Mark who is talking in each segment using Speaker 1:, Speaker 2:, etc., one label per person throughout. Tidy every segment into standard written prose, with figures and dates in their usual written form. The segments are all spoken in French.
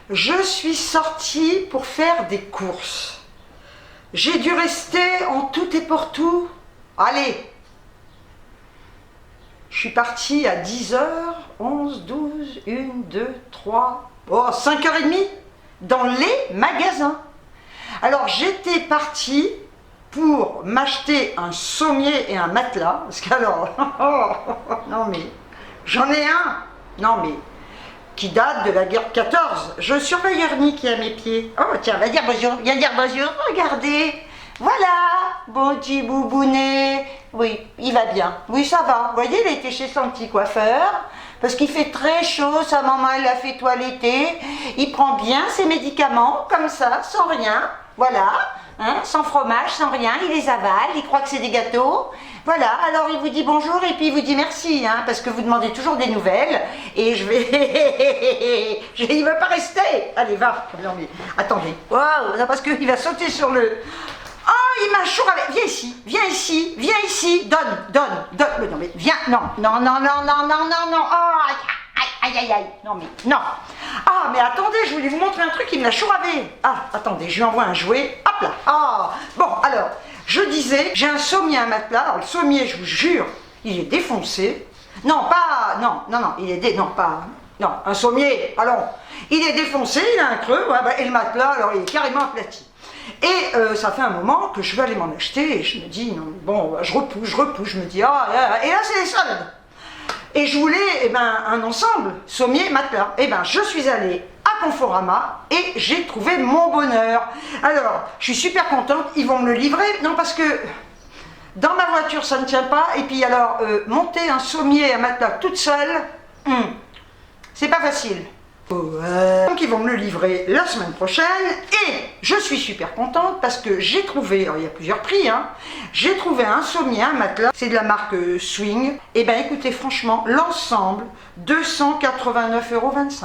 Speaker 1: Je suis sortie pour faire des courses. J'ai dû rester en tout et pour tout. Allez, je suis partie à 10h, 11, 12, 1, 2, 3, 5h30 dans les magasins. Alors j'étais partie pour m'acheter un sommier et un matelas, parce qu'alors, non mais, j'en ai un, non mais, qui date de la guerre 14. Je surveille Ernie qui est à mes pieds. Oh tiens, va dire bonjour, viens dire bonjour, regardez. Voilà, bon petit boubounet. Oui, il va bien. Oui, ça va. Vous voyez, il était chez son petit coiffeur, parce qu'il fait très chaud, sa maman elle l'a fait toiletter. Il prend bien ses médicaments, comme ça, sans rien. Voilà, hein, sans fromage, sans rien, il les avale, il croit que c'est des gâteaux. Voilà, alors il vous dit bonjour et puis il vous dit merci, hein, parce que vous demandez toujours des nouvelles. Et je vais... il ne veut pas rester. Allez, va. Non mais, attendez. Waouh, parce qu'il va sauter sur le... Oh, il m'a chouravé. Viens ici, viens ici, viens ici. Donne. Mais non mais, viens, non. Oh, aïe. Non mais, non. Ah, mais attendez, je voulais vous montrer un truc, il me l'a chouravé. Ah, attendez, je lui envoie un jouet. Hop là. Ah, bon, alors, je disais, j'ai un sommier, un matelas. Alors, le sommier, je vous jure, il est défoncé. Non, un sommier, allons. Il est défoncé, il a un creux, ouais, et le matelas, alors, il est carrément aplati. Et ça fait un moment que je veux aller m'en acheter, et je me dis, non, bon, je repousse, je me dis, ah, et là, c'est les soldes. Et je voulais un ensemble, sommier, matelas. Je suis allée à Conforama et j'ai trouvé mon bonheur. Alors, je suis super contente, ils vont me le livrer. Non, parce que dans ma voiture, ça ne tient pas. Et puis alors, monter un sommier, un matelas toute seule, c'est pas facile. Donc ils vont me le livrer la semaine prochaine et je suis super contente parce que j'ai trouvé, alors il y a plusieurs prix, hein, j'ai trouvé un sommier, un matelas, c'est de la marque Swing. Et écoutez, franchement, l'ensemble, 289,25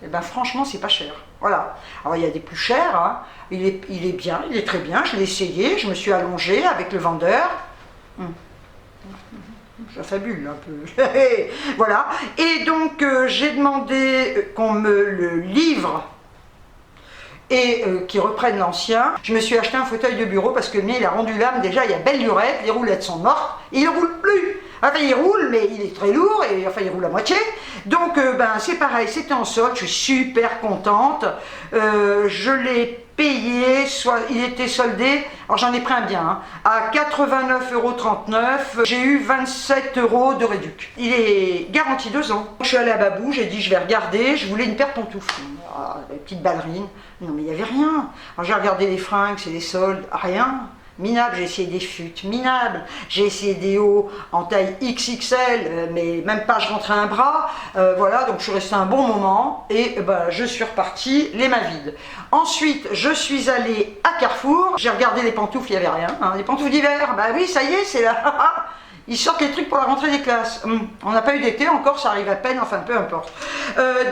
Speaker 1: €. Et franchement, c'est pas cher. Voilà. Alors il y a des plus chers, hein. Il est bien, il est très bien, je l'ai essayé, je me suis allongée avec le vendeur. J'affabule un peu. Voilà. Et donc, j'ai demandé qu'on me le livre et qu'ils reprennent l'ancien. Je me suis acheté un fauteuil de bureau parce que le mien, il a rendu l'âme. Déjà, il y a belle lurette, les roulettes sont mortes. Il ne roule plus. Enfin, il roule, mais il est très lourd et enfin, il roule à moitié. Donc, c'est pareil, c'était en solde. Je suis super contente. Je l'ai payé, soit il était soldé, alors j'en ai pris un bien, hein, à 89,39 €, j'ai eu 27 € de réduc. Il est garanti 2 ans. Je suis allée à Babou, j'ai dit je vais regarder, je voulais une paire de pantoufles. Ah, les petites ballerines, non mais il n'y avait rien. Alors j'ai regardé les fringues, c'est les soldes, rien. Minable, j'ai essayé des futes, minable, j'ai essayé des hauts en taille XXL, mais même pas je rentrais un bras, voilà, donc je suis restée un bon moment, et je suis repartie les mains vides. Ensuite, je suis allée à Carrefour, j'ai regardé les pantoufles, il n'y avait rien, hein, les pantoufles d'hiver, bah oui, ça y est, c'est là, ils sortent les trucs pour la rentrée des classes. On n'a pas eu d'été encore, ça arrive à peine, enfin peu importe.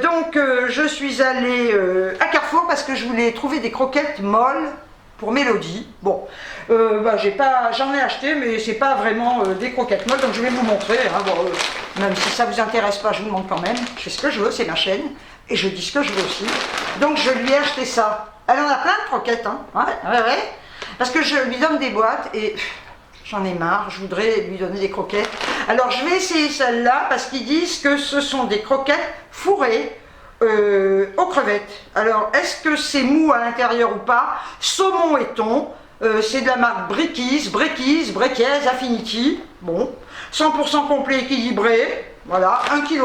Speaker 1: Donc je suis allée à Carrefour parce que je voulais trouver des croquettes molles, pour Mélodie. Bon, j'en ai acheté, mais c'est pas vraiment des croquettes molles, donc je vais vous montrer. Hein, même si ça vous intéresse pas, je vous montre quand même. Je fais ce que je veux, c'est ma chaîne, et je dis ce que je veux aussi. Donc je lui ai acheté ça. Elle en a plein de croquettes, hein. Ouais. Parce que je lui donne des boîtes, et j'en ai marre, je voudrais lui donner des croquettes. Alors je vais essayer celle-là, parce qu'ils disent que ce sont des croquettes fourrées aux crevettes. Alors, est-ce que c'est mou à l'intérieur ou pas? Saumon et thon, c'est de la marque Brekies, Affinity. Bon, 100% complet équilibré, voilà, 1,5 kg.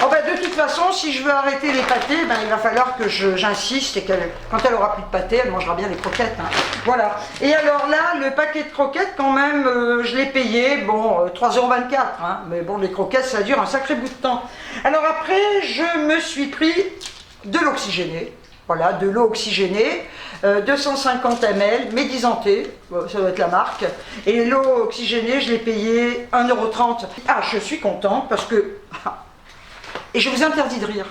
Speaker 1: Oh de toute façon, si je veux arrêter les pâtés, il va falloir que j'insiste et quand elle aura plus de pâtés, elle mangera bien les croquettes. Hein. Voilà. Et alors là, le paquet de croquettes, quand même, je l'ai payé, bon, 3,24 €. Hein. Mais bon, les croquettes, ça dure un sacré bout de temps. Alors après, je me suis pris de l'oxygéné. Voilà, de l'eau oxygénée, 250 ml, Médisanté, ça doit être la marque. Et l'eau oxygénée, je l'ai payé 1,30 €. Ah, je suis contente parce que... Et je vous interdis de rire,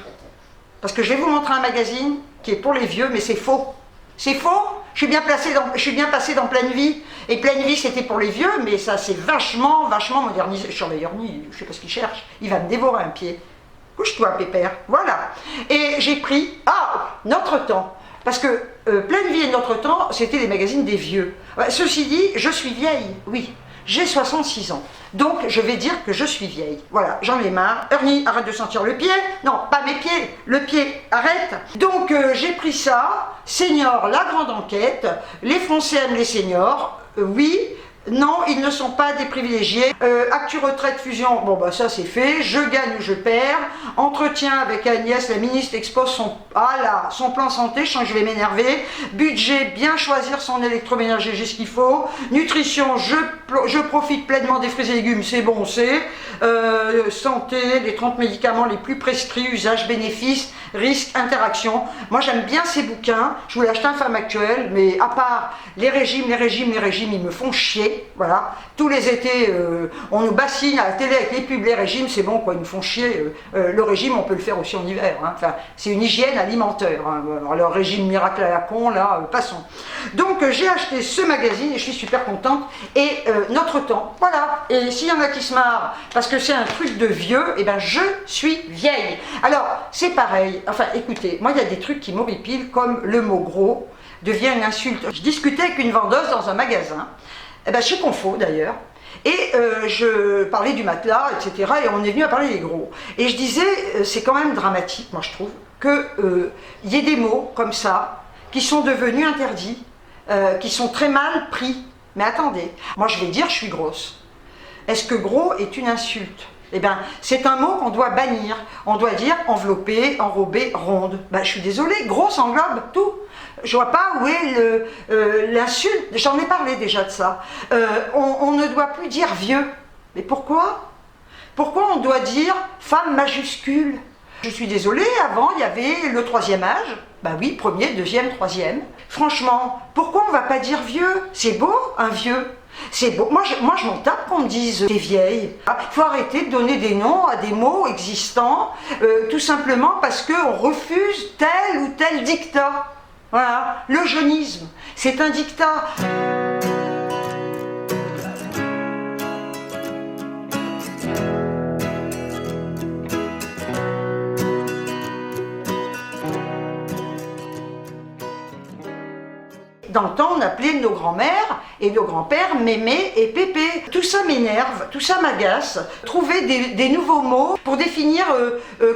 Speaker 1: parce que je vais vous montrer un magazine qui est pour les vieux, mais c'est faux. C'est faux. Je suis bien passée dans Pleine Vie, et Pleine Vie c'était pour les vieux, mais ça c'est vachement modernisé. Je surveille Ernie, je sais pas ce qu'il cherche, il va me dévorer un pied. couche-toi pépère, voilà. Et j'ai pris, Notre Temps, parce que Pleine Vie et Notre Temps, c'était les magazines des vieux. Ceci dit, je suis vieille, oui, j'ai 66 ans, donc je vais dire que je suis vieille. Voilà, j'en ai marre. Ernie, arrête de sentir le pied. Non, pas mes pieds, le pied, arrête. Donc j'ai pris ça, Senior, la grande enquête, les Français aiment les seniors, oui. Non, ils ne sont pas des privilégiés. Actu retraite fusion, bon bah ça c'est fait. Je gagne ou je perds. Entretien avec Agnès, la ministre expose son plan santé, je sens que je vais m'énerver. Budget, bien choisir son électroménager, j'ai ce qu'il faut. Nutrition, je profite pleinement des fruits et légumes, c'est bon, c'est. Santé, les 30 médicaments les plus prescrits, usage, bénéfices, risques, interactions. Moi j'aime bien ces bouquins. Je voulais acheter un Femme Actuelle, mais à part les régimes, ils me font chier. Voilà, tous les étés, on nous bassine à la télé avec les pubs, les régimes, c'est bon quoi, ils nous font chier. Le régime, on peut le faire aussi en hiver, hein. Enfin, c'est une hygiène alimentaire. Hein. Alors, le régime miracle à la con, là, passons. Donc, j'ai acheté ce magazine et je suis super contente. Et Notre Temps, voilà. Et s'il y en a qui se marrent parce que c'est un truc de vieux, eh ben je suis vieille. Alors, c'est pareil. Enfin, écoutez, moi, il y a des trucs qui m'horripilent, comme le mot gros devient une insulte. Je discutais avec une vendeuse dans un magasin. Chez Confo d'ailleurs, et je parlais du matelas, etc. Et on est venu à parler des gros. Et je disais, c'est quand même dramatique, moi je trouve, qu'il y ait des mots comme ça, qui sont devenus interdits, qui sont très mal pris. Mais attendez, moi je vais dire je suis grosse. Est-ce que gros est une insulte? Eh bien, c'est un mot qu'on doit bannir. On doit dire enveloppé, enrobé, ronde. Je suis désolée, grosse englobe tout. Je vois pas où est l'insulte. J'en ai parlé déjà de ça. On ne doit plus dire vieux. Mais pourquoi? Pourquoi on doit dire femme majuscule? Je suis désolée, avant il y avait le troisième âge. Oui, premier, deuxième, troisième. Franchement, pourquoi on va pas dire vieux? C'est beau, un vieux. C'est beau. Moi, je m'en tape qu'on me dise t'es vieille. Il faut arrêter de donner des noms à des mots existants, tout simplement parce qu'on refuse tel ou tel dictat. Voilà, le jeunisme, c'est un dictat. Dans le temps, on appelait nos grands-mères et nos grands-pères Mémé et Pépé. Tout ça m'énerve, tout ça m'agace. Trouver des nouveaux mots pour définir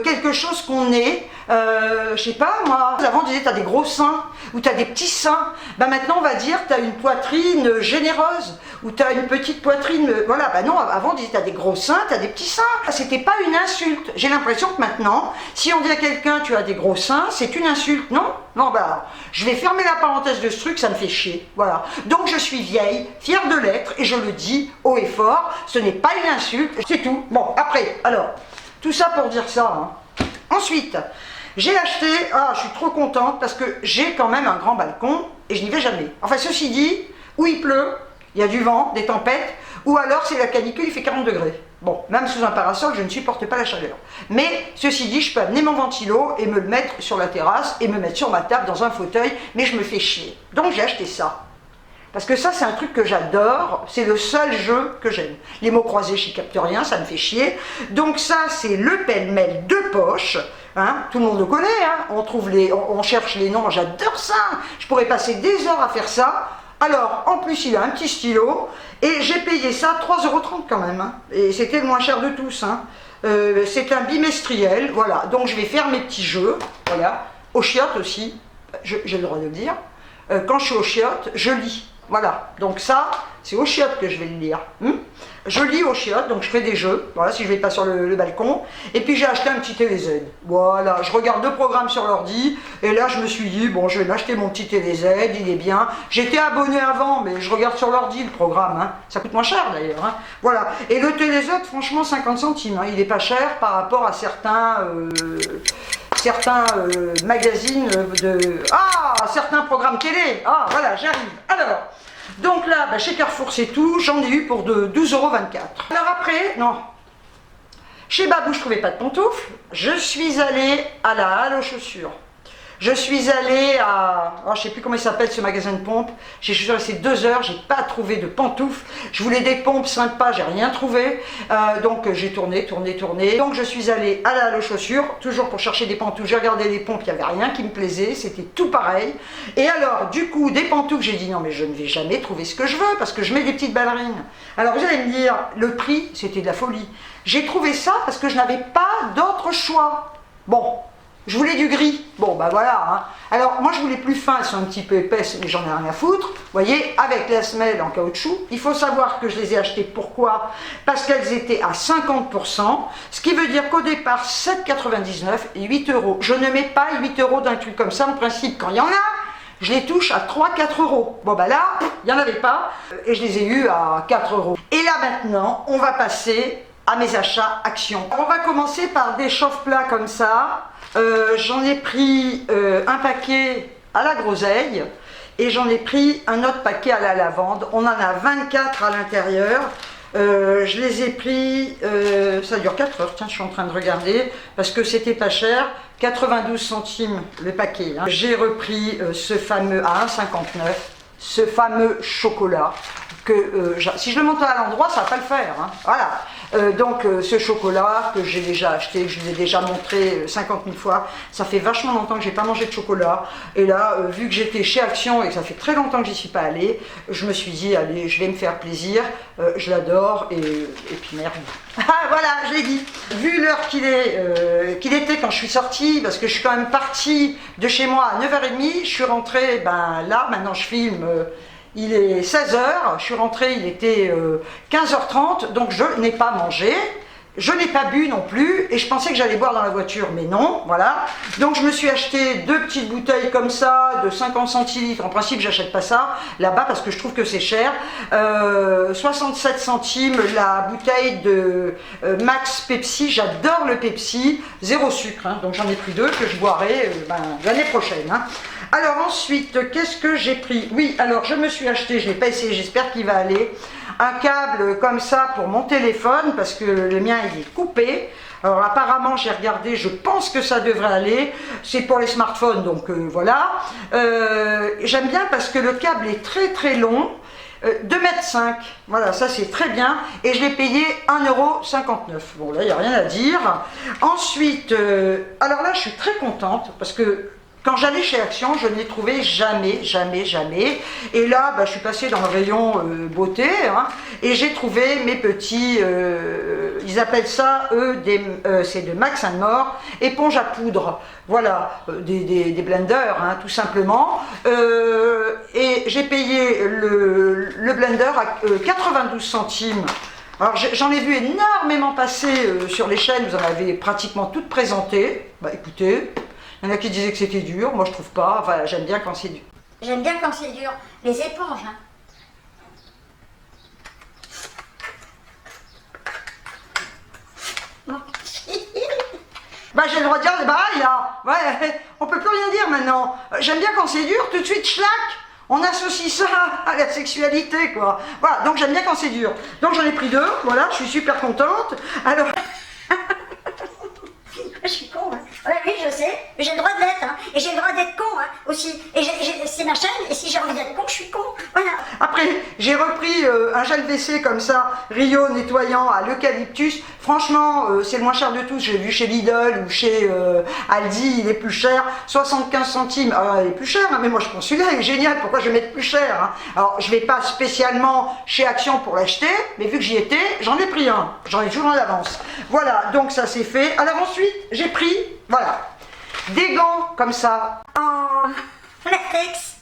Speaker 1: quelque chose qu'on est. Je sais pas, moi. Avant, on disait t'as des gros seins ou t'as des petits seins. Maintenant, on va dire t'as une poitrine généreuse ou t'as une petite poitrine. Voilà, non, avant, on disait t'as des gros seins, t'as des petits seins. C'était pas une insulte. J'ai l'impression que maintenant, si on dit à quelqu'un tu as des gros seins, c'est une insulte, non? Non, je vais fermer la parenthèse de ce truc, ça me fait chier. Voilà. Donc je suis vieille, fière de l'être, et je le dis haut et fort, ce n'est pas une insulte, c'est tout. Bon, après, alors, tout ça pour dire ça. Hein. Ensuite, j'ai acheté, je suis trop contente, parce que j'ai quand même un grand balcon, et je n'y vais jamais. Enfin, ceci dit, où il pleut, il y a du vent, des tempêtes, ou alors c'est la canicule, il fait 40 degrés. Bon, même sous un parasol, je ne supporte pas la chaleur. Mais, ceci dit, je peux amener mon ventilo et me le mettre sur la terrasse et me mettre sur ma table dans un fauteuil, mais je me fais chier. Donc j'ai acheté ça. Parce que ça, c'est un truc que j'adore, c'est le seul jeu que j'aime. Les mots croisés, je n'y capte rien, ça me fait chier. Donc ça, c'est le pêle-mêle de poche. Hein, tout le monde le connaît, hein, on cherche les noms, j'adore ça. Je pourrais passer des heures à faire ça. Alors, en plus, il a un petit stylo, et j'ai payé ça 3,30 € quand même, hein, et c'était le moins cher de tous. Hein. C'est un bimestriel, voilà, donc je vais faire mes petits jeux, voilà, aux chiottes aussi, j'ai le droit de le dire. Quand je suis aux chiottes, je lis, voilà, donc ça, c'est aux chiottes que je vais le lire. Je lis aux chiottes, donc je fais des jeux, voilà, si je vais pas sur le balcon. Et puis j'ai acheté un petit TéléZ. Voilà, je regarde 2 programmes sur l'ordi, et là je me suis dit, bon, je vais m'acheter mon petit TéléZ, il est bien. J'étais abonné avant, mais je regarde sur l'ordi le programme, hein. Ça coûte moins cher d'ailleurs. Hein. Voilà, et le TéléZ, franchement, 50 centimes, hein. Il est pas cher par rapport à certains magazines certains programmes télé. Voilà, j'arrive. Alors, donc là, chez Carrefour, c'est tout. J'en ai eu pour 12,24 €. Alors après, non. Chez Babou, je ne trouvais pas de pantoufles. Je suis allée à la halle aux chaussures. Je suis allée à, je ne sais plus comment il s'appelle ce magasin de pompes, je suis restée 2 heures, j'ai pas trouvé de pantoufles, je voulais des pompes sympas, j'ai rien trouvé, donc j'ai tourné, donc je suis allée à la halle aux chaussures, toujours pour chercher des pantoufles, j'ai regardé les pompes, il n'y avait rien qui me plaisait, c'était tout pareil, et alors du coup des pantoufles, j'ai dit non mais je ne vais jamais trouver ce que je veux, parce que je mets des petites ballerines. Alors vous allez me dire, le prix c'était de la folie, j'ai trouvé ça parce que je n'avais pas d'autre choix. Bon, je voulais du gris, bon bah voilà, hein. Alors moi je voulais plus fin, elles sont un petit peu épaisses mais j'en ai rien à foutre, vous voyez, avec la semelle en caoutchouc. Il faut savoir que je les ai achetées, pourquoi? Parce qu'elles étaient à 50%, ce qui veut dire qu'au départ 7,99 et 8 euros. Je ne mets pas 8 euros d'un truc comme ça, en principe quand il y en a, je les touche à 3-4 euros. Bon bah là, il n'y en avait pas, et je les ai eus à 4 euros. Et là maintenant, on va passer à mes achats actions. On va commencer par des chauffe-plats comme ça. J'en ai pris un paquet à la groseille et j'en ai pris un autre paquet à la lavande. On en a 24 à l'intérieur. Je les ai pris, ça dure 4 heures, tiens je suis en train de regarder, parce que c'était pas cher, 92 centimes le paquet. Hein. J'ai repris ce fameux à 1,59, ce fameux chocolat, que si je le monte à l'endroit, ça va pas le faire. Hein. Voilà. Donc ce chocolat que j'ai déjà acheté, que je vous ai déjà montré 50 000 fois, ça fait vachement longtemps que j'ai pas mangé de chocolat, et là vu que j'étais chez Action et que ça fait très longtemps que j'y suis pas allée, je me suis dit allez je vais me faire plaisir, je l'adore, et puis merde. Ah voilà, je l'ai dit. Vu l'heure qu'il était quand je suis sortie, parce que je suis quand même partie de chez moi à 9h30, je suis rentrée, ben là maintenant je filme, il est 16h, je suis rentrée, il était 15h30, donc je n'ai pas mangé, je n'ai pas bu non plus, et je pensais que j'allais boire dans la voiture, mais non, voilà. Donc je me suis acheté 2 petites bouteilles comme ça, de 50 centilitres, en principe j'achète pas ça, là-bas parce que je trouve que c'est cher, 67 centimes la bouteille de Max Pepsi, j'adore le Pepsi, 0 sucre, hein, donc j'en ai pris 2 que je boirai l'année prochaine. Hein. Alors ensuite, qu'est-ce que j'ai pris? Oui, alors je me suis acheté, je ne l'ai pas essayé, j'espère qu'il va aller, un câble comme ça pour mon téléphone, parce que le mien il est coupé. Alors apparemment j'ai regardé, je pense que ça devrait aller, c'est pour les smartphones, donc voilà. J'aime bien parce que le câble est très très long, 2,5 m, voilà, ça c'est très bien, et je l'ai payé 1,59 €. Bon là il n'y a rien à dire. Ensuite, alors là je suis très contente, parce que quand j'allais chez Action, je ne les trouvais jamais. Et là, je suis passée dans le rayon beauté, hein, et j'ai trouvé mes petits, ils appellent ça, eux, c'est de Max & More, éponge à poudre. Voilà, des blenders, hein, tout simplement. Et j'ai payé le blender à 92 centimes. Alors j'en ai vu énormément passer sur les chaînes, vous en avez pratiquement toutes présentées. Bah écoutez... Il y en a qui disaient que c'était dur, moi je trouve pas, enfin j'aime bien quand c'est dur.
Speaker 2: J'aime bien quand c'est dur, les éponges. Hein.
Speaker 1: J'ai le droit de dire des bails là, ouais, on peut plus rien dire maintenant. J'aime bien quand c'est dur, tout de suite schlac, on associe ça à la sexualité quoi. Voilà, donc j'aime bien quand c'est dur. Donc j'en ai pris 2, voilà, je suis super contente. Alors...
Speaker 2: Je suis con, hein. Ouais, oui, je sais, mais j'ai le droit de l'être, hein. Et j'ai le droit d'être con, hein, aussi. Et c'est ma chaîne, et si j'ai envie d'être con, je suis con, voilà.
Speaker 1: Après, j'ai repris un gel WC comme ça, Rio nettoyant à l'eucalyptus. Franchement, c'est le moins cher de tous. J'ai vu chez Lidl ou chez Aldi, il est plus cher, 75 centimes. Alors, il est plus cher, hein, mais moi je pense celui-là, il est génial, pourquoi je vais mettre plus cher, hein. Alors, je vais pas spécialement chez Action pour l'acheter, mais vu que j'y étais, j'en ai pris un. J'en ai toujours en avance. Voilà, donc ça c'est fait. Alors ensuite, j'ai pris, voilà, des gants comme ça.
Speaker 2: En latex.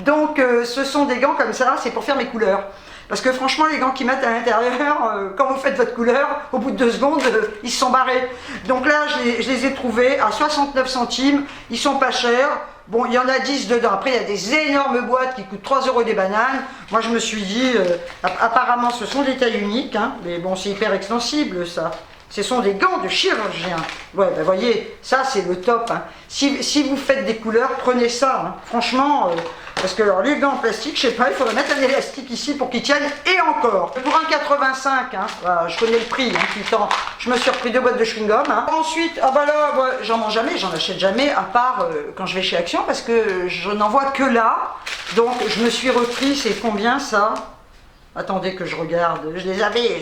Speaker 1: Donc ce sont des gants comme ça, c'est pour faire mes couleurs. Parce que franchement, les gants qu'ils mettent à l'intérieur, quand vous faites votre couleur, au bout de 2 secondes, ils se sont barrés. Donc là, je les ai trouvés à 69 centimes, ils sont pas chers. Bon, il y en a 10 dedans. Après, il y a des énormes boîtes qui coûtent 3 € des bananes. Moi, je me suis dit, apparemment, ce sont des tailles uniques, hein, mais bon, c'est hyper extensible, ça. Ce sont des gants de chirurgien. Ouais, ben voyez, ça c'est le top. Hein. Si vous faites des couleurs, prenez ça. Hein. Franchement, Parce que alors, les gants en plastique, je sais pas, il faudrait mettre un élastique ici pour qu'ils tiennent, et encore. Pour 1,85, hein, voilà, je connais le prix, hein, tout le temps. Je me suis repris 2 boîtes de chewing-gum. Hein. Ensuite, ah bah là, ouais, j'en mange jamais, j'en achète jamais, à part quand je vais chez Action, parce que je n'en vois que là. Donc, je me suis repris, c'est combien ça? Attendez que je regarde, je les avais,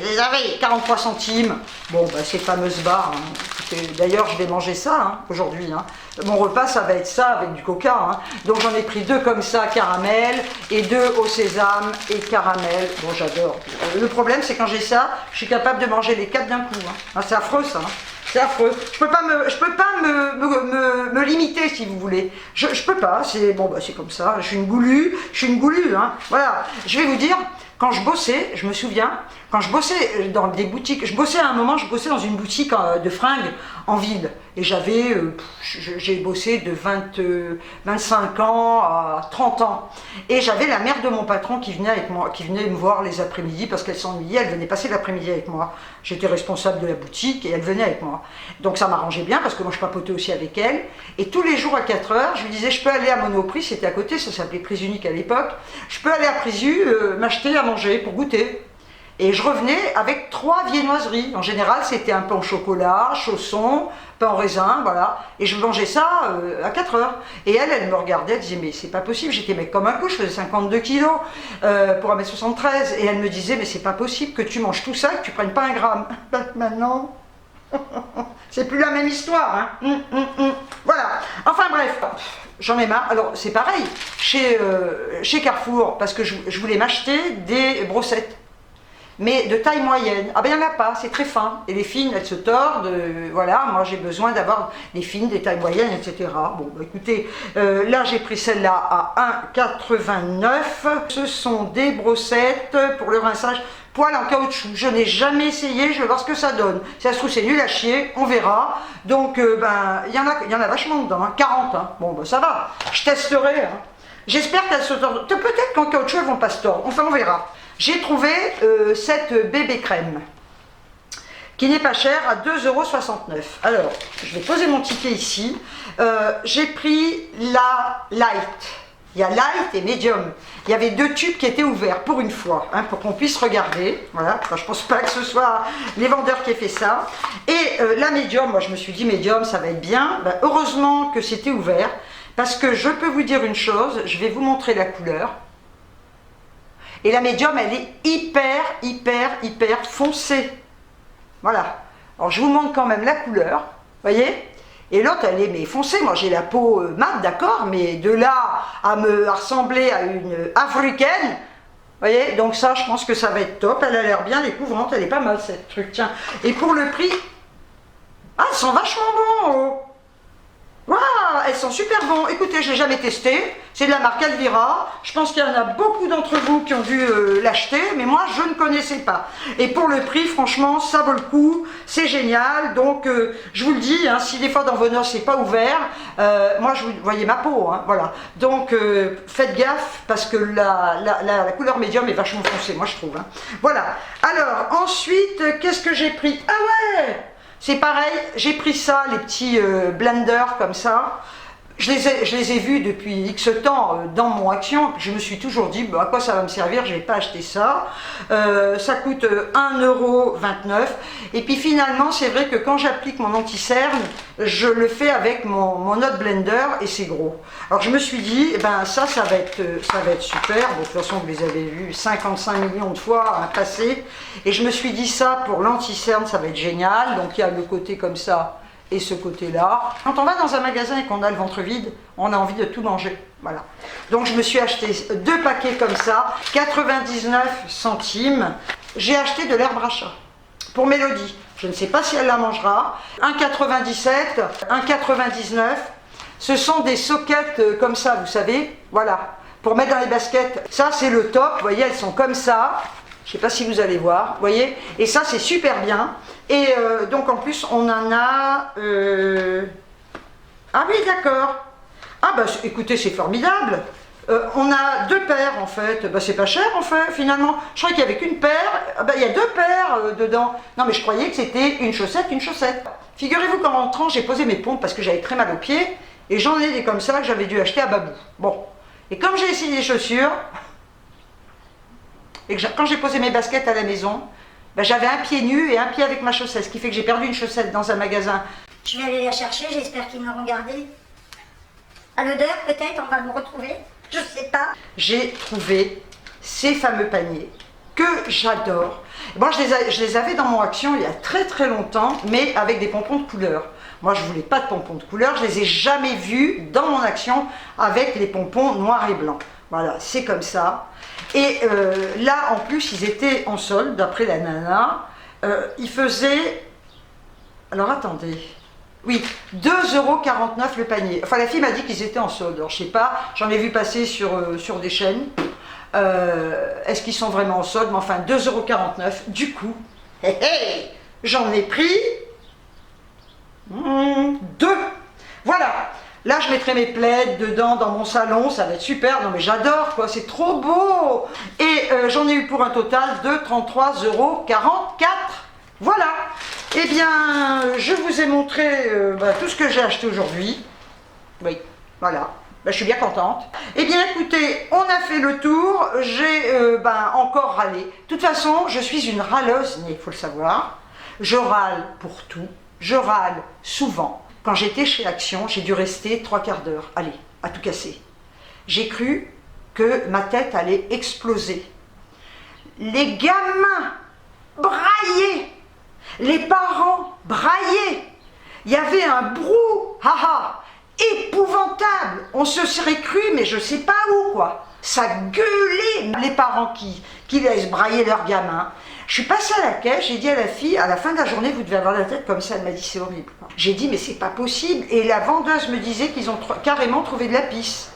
Speaker 1: 43 centimes. Bon, bah, ces fameuses barres. Hein. D'ailleurs, je vais manger ça hein, aujourd'hui. Hein. Mon repas, ça va être ça avec du coca. Hein. Donc, j'en ai pris 2 comme ça, caramel, et 2 au sésame et caramel. Bon, j'adore. Le problème, c'est quand j'ai ça, je suis capable de manger les 4 d'un coup. Hein. Ah, c'est affreux, ça. Hein. C'est affreux. Je peux pas me limiter si vous voulez. Je peux pas. C'est bon, bah, c'est comme ça. Je suis une goulue. Hein. Voilà. Je vais vous dire. Quand je bossais, je me souviens, quand je bossais dans des boutiques, je bossais à un moment, je bossais dans une boutique de fringues en ville. Et j'avais, j'ai bossé de 25 ans à 30 ans. Et j'avais la mère de mon patron qui venait avec moi, qui venait me voir les après-midi parce qu'elle s'ennuyait, elle venait passer l'après-midi avec moi. J'étais responsable de la boutique et elle venait avec moi. Donc ça m'arrangeait bien parce que moi je papotais aussi avec elle. Et tous les jours à 4 heures, je lui disais, je peux aller à Monoprix, c'était à côté, ça s'appelait Prise Unique à l'époque. Je peux aller à Prise m'acheter à manger pour goûter. Et je revenais avec 3 viennoiseries. En général, c'était un pain au chocolat, chausson, pain au raisin, voilà. Et je mangeais ça à 4 heures. Et elle me regardait, elle disait, mais c'est pas possible, j'étais mec comme un coup, je faisais 52 kilos pour 1m73. Et elle me disait, mais c'est pas possible que tu manges tout ça et que tu prennes pas 1 gramme. Maintenant, c'est plus la même histoire. Hein. Voilà. Enfin bref. J'en ai marre. Alors c'est pareil chez Carrefour parce que je voulais m'acheter des brossettes, mais de taille moyenne. Ah ben il n'y en a pas, c'est très fin. Et les fines elles se tordent. Voilà, moi j'ai besoin d'avoir des fines, des tailles moyennes, etc. Bon bah écoutez, là j'ai pris celle-là à 1,89. Ce sont des brossettes pour le rinçage. Poil en caoutchouc, je n'ai jamais essayé, je vais voir ce que ça donne. Si ça se trouve c'est nul à chier, on verra. Donc ben il y en a vachement dedans, hein, 40. Hein. Bon ben ça va, je testerai. Hein. J'espère qu'elles se tordent. Peut-être qu'en caoutchouc elles vont pas se tordre, enfin on verra. J'ai trouvé cette bébé crème qui n'est pas chère à 2,69 €. Alors, je vais poser mon ticket ici. J'ai pris la light. Il y a light et medium. Il y avait 2 tubes qui étaient ouverts pour une fois, hein, pour qu'on puisse regarder. Voilà, enfin, je pense pas que ce soit les vendeurs qui aient fait ça. Et la medium, moi je me suis dit medium, ça va être bien. Ben, heureusement que c'était ouvert, parce que je peux vous dire une chose, je vais vous montrer la couleur. Et la médium, elle est hyper foncée. Voilà. Alors, je vous montre quand même la couleur. Voyez? Et l'autre, elle est mais foncée. Moi, j'ai la peau mate, d'accord, mais de là à me ressembler à une africaine, voyez? Donc ça, je pense que ça va être top. Elle a l'air bien découvrante. Elle est pas mal, cette truc. Tiens. Et pour le prix... Ah, elles sont vachement bons, oh. Waouh, elles sont super bons. Écoutez, je ne l'ai jamais testé. C'est de la marque Alvira. Je pense qu'il y en a beaucoup d'entre vous qui ont dû l'acheter, mais moi, je ne connaissais pas. Et pour le prix, franchement, ça vaut le coup. C'est génial. Donc, je vous le dis, hein, si des fois dans vos noces, c'est pas ouvert, moi, vous voyez ma peau. Hein, voilà. Donc, faites gaffe parce que la couleur médium est vachement foncée, moi, je trouve. Hein. Voilà. Alors, ensuite, qu'est-ce que j'ai pris? Ah ouais! C'est pareil, j'ai pris ça, les petits blenders comme ça. Je les ai vus depuis X temps dans mon Action. Je me suis toujours dit, bah, à quoi ça va me servir, je ne vais pas acheter ça. Ça coûte 1,29 €. Et puis finalement, c'est vrai que quand j'applique mon anti-cerne, je le fais avec mon autre blender et c'est gros. Alors je me suis dit, eh ben, ça va être super. Bon, de toute façon, vous les avez vus 55 millions de fois hein, passer. Et je me suis dit, ça, pour l'anti-cerne, ça va être génial. Donc il y a le côté comme ça. Et ce côté-là. Quand on va dans un magasin et qu'on a le ventre vide, on a envie de tout manger. Voilà. Donc je me suis acheté 2 paquets comme ça, 99 centimes. J'ai acheté de l'herbe à chat pour Mélodie. Je ne sais pas si elle la mangera. 1,97, 1,99. Ce sont des sockets comme ça, vous savez. Voilà. Pour mettre dans les baskets. Ça, c'est le top. Vous voyez, elles sont comme ça. Je ne sais pas si vous allez voir, vous voyez. Et ça, c'est super bien. Et donc, en plus, on en a... Ah oui, d'accord. Ah bah, écoutez, c'est formidable. On a 2 paires, en fait. Bah, c'est pas cher, en fait, finalement. Je croyais qu'il n'y avait qu'une paire. Ah bah, il y a 2 paires dedans. Non, mais je croyais que c'était une chaussette, une chaussette. Figurez-vous qu'en rentrant, j'ai posé mes pompes parce que j'avais très mal aux pieds. Et j'en ai des comme ça que j'avais dû acheter à Babou. Bon. Et comme j'ai essayé les chaussures, et que quand j'ai posé mes baskets à la maison, ben, j'avais un pied nu et un pied avec ma chaussette, ce qui fait que j'ai perdu une chaussette dans un magasin.
Speaker 2: Je vais aller la chercher, j'espère qu'ils m'auront gardée. À l'odeur, peut-être, on va me retrouver. Je sais pas.
Speaker 1: J'ai trouvé ces fameux paniers que j'adore. Moi, je les avais dans mon Action il y a très très longtemps, mais avec des pompons de couleur. Moi, je voulais pas de pompons de couleur, je les ai jamais vus dans mon Action avec les pompons noirs et blancs. Voilà, c'est comme ça. Et là, en plus, ils étaient en solde, d'après la nana. Ils faisaient... Alors, attendez... Oui, 2,49 € le panier. Enfin, la fille m'a dit qu'ils étaient en solde. Alors, je sais pas, j'en ai vu passer sur des chaînes. Est-ce qu'ils sont vraiment en solde? Mais enfin, 2,49 €. Du coup, j'en ai pris 2. Voilà. Là, je mettrai mes plaids dedans dans mon salon. Ça va être super. Non, mais j'adore, quoi. C'est trop beau. Et j'en ai eu pour un total de 33,44 €. Voilà. Eh bien, je vous ai montré tout ce que j'ai acheté aujourd'hui. Oui, voilà. Je suis bien contente. Eh bien, écoutez, on a fait le tour. J'ai encore râlé. De toute façon, je suis une râleuse née, il faut le savoir. Je râle pour tout. Je râle souvent. Quand j'étais chez Action, j'ai dû rester 3/4 d'heure. Allez, à tout casser. J'ai cru que ma tête allait exploser. Les gamins braillaient. Les parents braillaient. Il y avait un brouhaha épouvantable. On se serait cru, mais je sais pas où, quoi. Ça gueulait. Les parents qui laissent brailler leurs gamins. Je suis passée à la caisse, j'ai dit à la fille, à la fin de la journée, vous devez avoir la tête comme ça. Elle m'a dit, c'est horrible. J'ai dit, mais c'est pas possible. Et la vendeuse me disait qu'ils ont carrément trouvé de la pisse.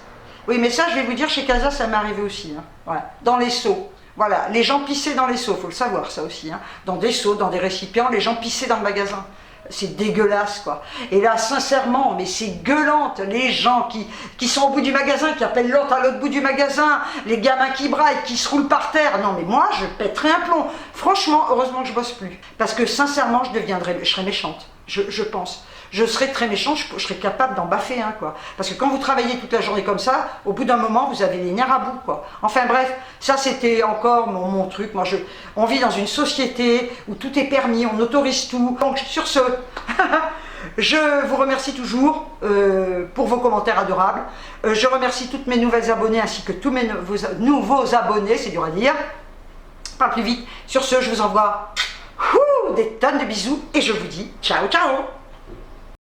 Speaker 1: Oui, mais ça, je vais vous dire, chez Casa, ça m'est arrivé aussi. Hein. Voilà. Dans les seaux. Voilà, les gens pissaient dans les seaux, il faut le savoir ça aussi. Hein. Dans des seaux, dans des récipients, les gens pissaient dans le magasin. C'est dégueulasse, quoi. Et là, sincèrement, mais c'est gueulante. Les gens qui sont au bout du magasin, qui appellent l'autre à l'autre bout du magasin, les gamins qui braillent, qui se roulent par terre. Non, mais moi, je pèterais un plomb. Franchement, heureusement que je bosse plus. Parce que sincèrement, je serais méchante. Je pense. Je serais très méchante, je serais capable d'en baffer un, quoi. Parce que quand vous travaillez toute la journée comme ça, au bout d'un moment, vous avez les nerfs à bout, quoi. Enfin bref, ça c'était encore mon truc. Moi, on vit dans une société où tout est permis, on autorise tout. Donc sur ce, je vous remercie toujours pour vos commentaires adorables. Je remercie toutes mes nouvelles abonnées ainsi que tous mes nouveaux abonnés, c'est dur à dire. Parle plus vite. Sur ce, je vous envoie des tonnes de bisous et je vous dis ciao ciao.